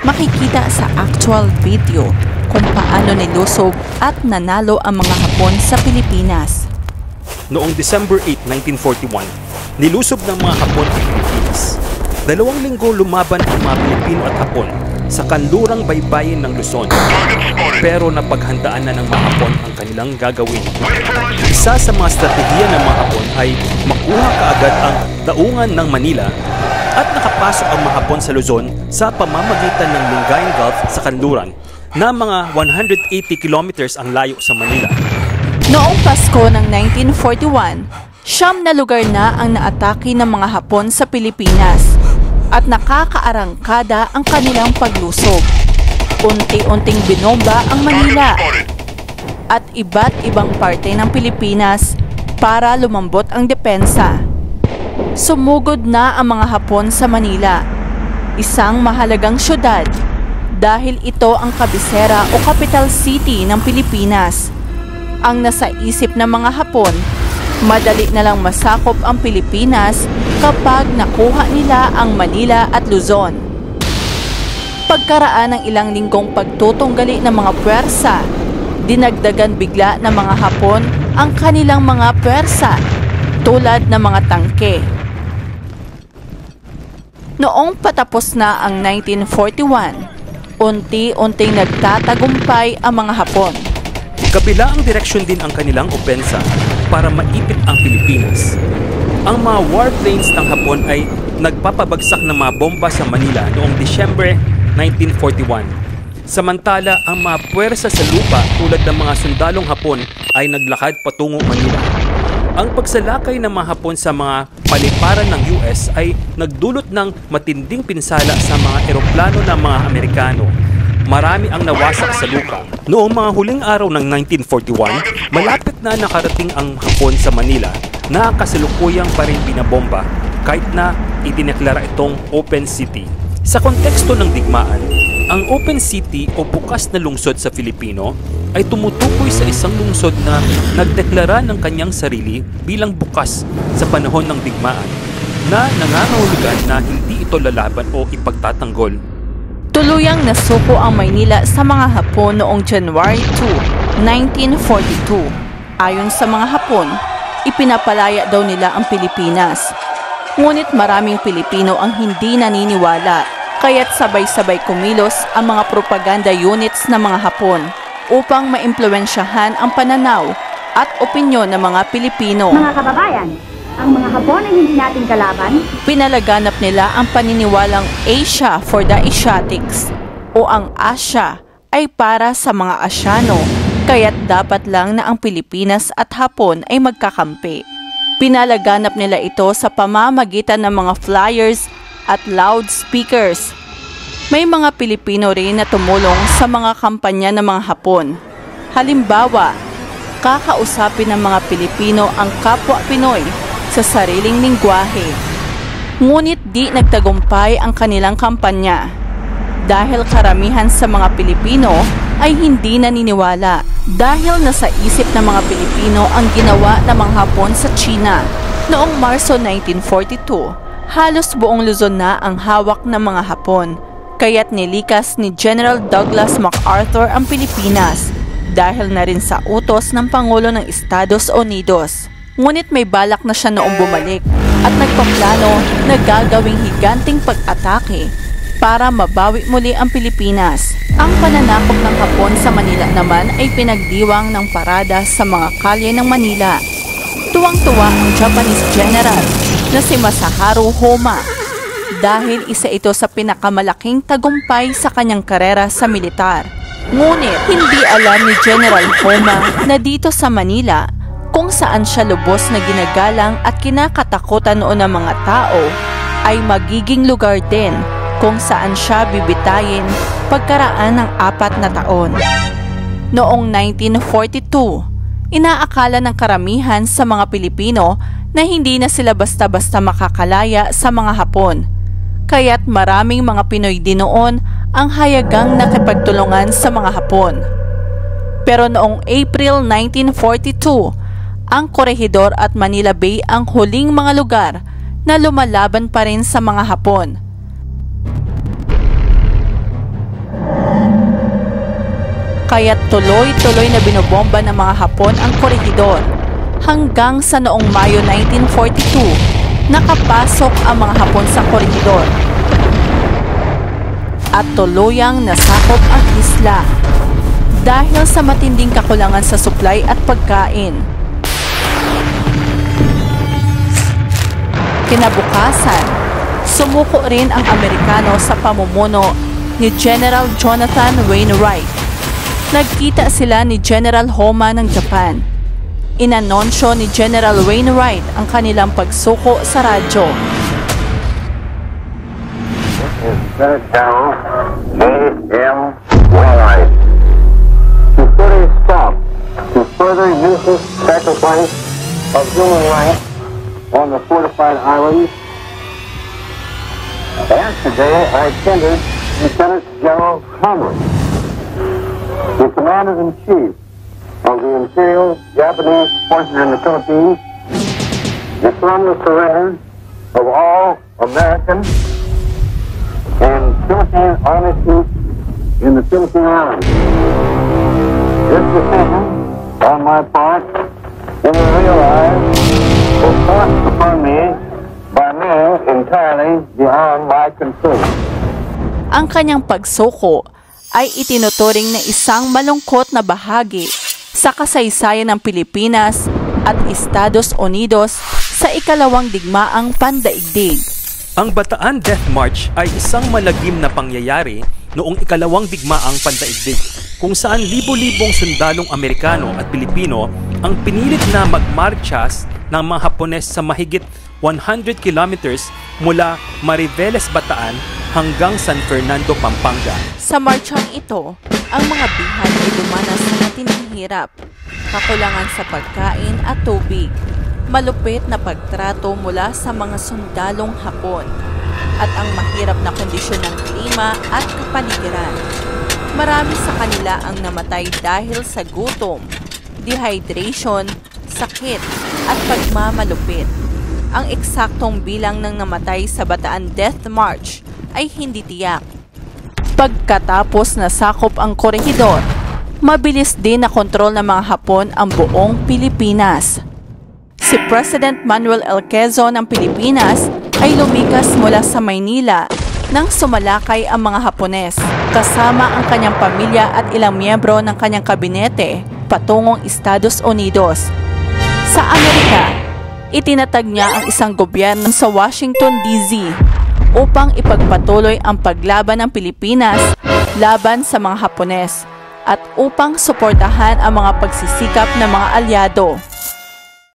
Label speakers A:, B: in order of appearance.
A: Makikita sa actual video kung paano nilusob at nanalo ang mga Hapon sa Pilipinas.
B: Noong December 8, 1941, nilusob ng mga Hapon ang Pilipinas. 2 linggo lumaban ang mga Pilipino at Hapon sa kanlurang baybayin ng Luzon. Pero napaghandaan na ng mga Hapon ang kanilang gagawin. Isa sa mga strategiya ng mga Hapon ay makuha kaagad ang daungan ng Manila at nakapasok ang mga Hapon sa Luzon sa pamamagitan ng Lingayen Gulf sa kanluran na mga 180 kilometers ang layo sa Manila.
A: Noong Pasko ng 1941, 9 na lugar na ang naatake ng mga Hapon sa Pilipinas at nakakaarangkada ang kanilang paglusob. Unti-unting binomba ang Manila at iba't ibang parte ng Pilipinas para lumambot ang depensa. Sumugod na ang mga Hapon sa Manila, isang mahalagang syudad dahil ito ang kabisera o capital city ng Pilipinas. Ang nasa isip ng mga Hapon, madali na lang masakop ang Pilipinas kapag nakuha nila ang Manila at Luzon. Pagkaraan ng ilang linggong pagtutunggali ng mga puwersa, dinagdagan bigla ng mga Hapon ang kanilang mga puwersa tulad ng mga tangke. Noong patapos na ang 1941, unti-unting nagtatagumpay ang mga Hapon.
B: Kabila ang direksyon din ang kanilang opensa para maipit ang Pilipinas. Ang mga warplanes ng Hapon ay nagpapabagsak ng mga bomba sa Manila noong Disyembre 1941. Samantala, ang mga puwersa sa lupa tulad ng mga sundalong Hapon ay naglakad patungo Manila. Ang pagsalakay ng mga Hapon sa mga paliparan ng US ay nagdulot ng matinding pinsala sa mga eroplano ng mga Amerikano. Marami ang nawasak sa lupa. Noong mga huling araw ng 1941, malapit na nakarating ang Hapon sa Manila na kasalukuyang pa rin binabomba kahit na idineklara itong open city. Sa konteksto ng digmaan, ang open city o bukas na lungsod sa Filipino ay tumutukoy sa isang lungsod na nagdeklara ng kanyang sarili bilang bukas sa panahon ng digmaan na nangangahulugan na hindi ito lalaban o ipagtatanggol.
A: Tuluyang nasuko ang Maynila sa mga Hapon noong January 2, 1942. Ayon sa mga Hapon, ipinapalaya daw nila ang Pilipinas. Ngunit maraming Pilipino ang hindi naniniwala, kaya't sabay-sabay kumilos ang mga propaganda units ng mga Hapon upang maimpluwensyahan ang pananaw at opinyon ng mga Pilipino.
C: Mga kababayan, ang mga Hapon ay hindi nating kalaban.
A: Pinalaganap nila ang paniniwalang Asia for the Asiatics o ang Asya ay para sa mga Asyano, kaya't dapat lang na ang Pilipinas at Hapon ay magkakampi. Pinalaganap nila ito sa pamamagitan ng mga flyers at loudspeakers. May mga Pilipino rin na tumulong sa mga kampanya ng mga Hapon. Halimbawa, kakausapin ng mga Pilipino ang kapwa Pinoy sa sariling lingwahe. Ngunit di nagtagumpay ang kanilang kampanya dahil karamihan sa mga Pilipino ay hindi naniniwala dahil nasa isip ng mga Pilipino ang ginawa ng mga Hapon sa China. Noong Marso 1942, halos buong Luzon na ang hawak ng mga Hapon, kaya't nilikas ni General Douglas MacArthur ang Pilipinas dahil na rin sa utos ng Pangulo ng Estados Unidos. Ngunit may balak na siya noong bumalik at nagpaplano na gagawing higanting pag-atake para mabawi muli ang Pilipinas. Ang pananakop ng Hapon sa Manila naman ay pinagdiwang ng parada sa mga kalye ng Manila. Tuwang-tuwa ang Japanese general na si Masaharu Homma dahil isa ito sa pinakamalaking tagumpay sa kanyang karera sa militar. Ngunit hindi alam ni General Homma na dito sa Manila, kung saan siya lubos na ginagalang at kinakatakutan noon ng mga tao, ay magiging lugar din kung saan siya bibitayin pagkaraan ng 4 na taon. Noong 1942, inaakala ng karamihan sa mga Pilipino na hindi na sila basta-basta makakalaya sa mga Hapon. Kaya't maraming mga Pinoy din noon ang hayagang nakipagtulungan sa mga Hapon. Pero noong April 1942, ang Corregidor at Manila Bay ang huling mga lugar na lumalaban pa rin sa mga Hapon. Kaya tuloy-tuloy na binobomba ng mga Hapon ang Corregidor hanggang sa noong Mayo 1942 nakapasok ang mga Hapon sa Corregidor at tuluyang nasakop ang isla dahil sa matinding kakulangan sa supply at pagkain. Kinabukasan, sumuko rin ang Amerikano sa pamumuno ni General Jonathan Wainwright. Nagkita sila ni General Homma ng Japan. Inanonsyo ni General Wainwright ang kanilang pagsuko sa radyo.
D: Lieutenant General J.M. Wainwright, to put a stop to further useless sacrifice of human life on the fortified islands. Yesterday, I tendered Lieutenant General Conway, the Commander-in-Chief of the Imperial Japanese Forces in the Philippines, the solemn surrender of all American and Philippine Army troops in the Philippine Islands. This decision, on my part, will be realized, was forced upon me by men entirely beyond my control.
A: Ang kanyang pagsuko ay itinuturing na isang malungkot na bahagi sa kasaysayan ng Pilipinas at Estados Unidos sa ikalawang digmaang pandaigdig.
B: Ang Bataan Death March ay isang malagim na pangyayari noong ikalawang digmaang pandaigdig kung saan libo-libong sundalong Amerikano at Pilipino ang pinilit na magmarchas ng mga Hapones sa mahigit 100 kilometers mula Mariveles, Bataan hanggang San Fernando, Pampanga.
A: Sa marchang ito, ang mga bihan ay dumanas sa matinding hirap, kakulangan sa pagkain at tubig, malupit na pagtrato mula sa mga sundalong Hapon, at ang mahirap na kondisyon ng klima at kapaligiran. Marami sa kanila ang namatay dahil sa gutom, dehydration, sakit, at pagmamalupit. Ang eksaktong bilang ng namatay sa Bataan Death March ay hindi tiyak. Pagkatapos nasakop ang Corregidor, mabilis din na kontrol ng mga Hapon ang buong Pilipinas. Si President Manuel L. Quezon ng Pilipinas ay lumikas mula sa Maynila nang sumalakay ang mga Hapones kasama ang kanyang pamilya at ilang miyembro ng kanyang kabinete patungong Estados Unidos. Sa Amerika, itinatag niya ang isang gobyerno sa Washington, D.C. upang ipagpatuloy ang paglaban ng Pilipinas laban sa mga Hapones at upang suportahan ang mga pagsisikap ng mga alyado.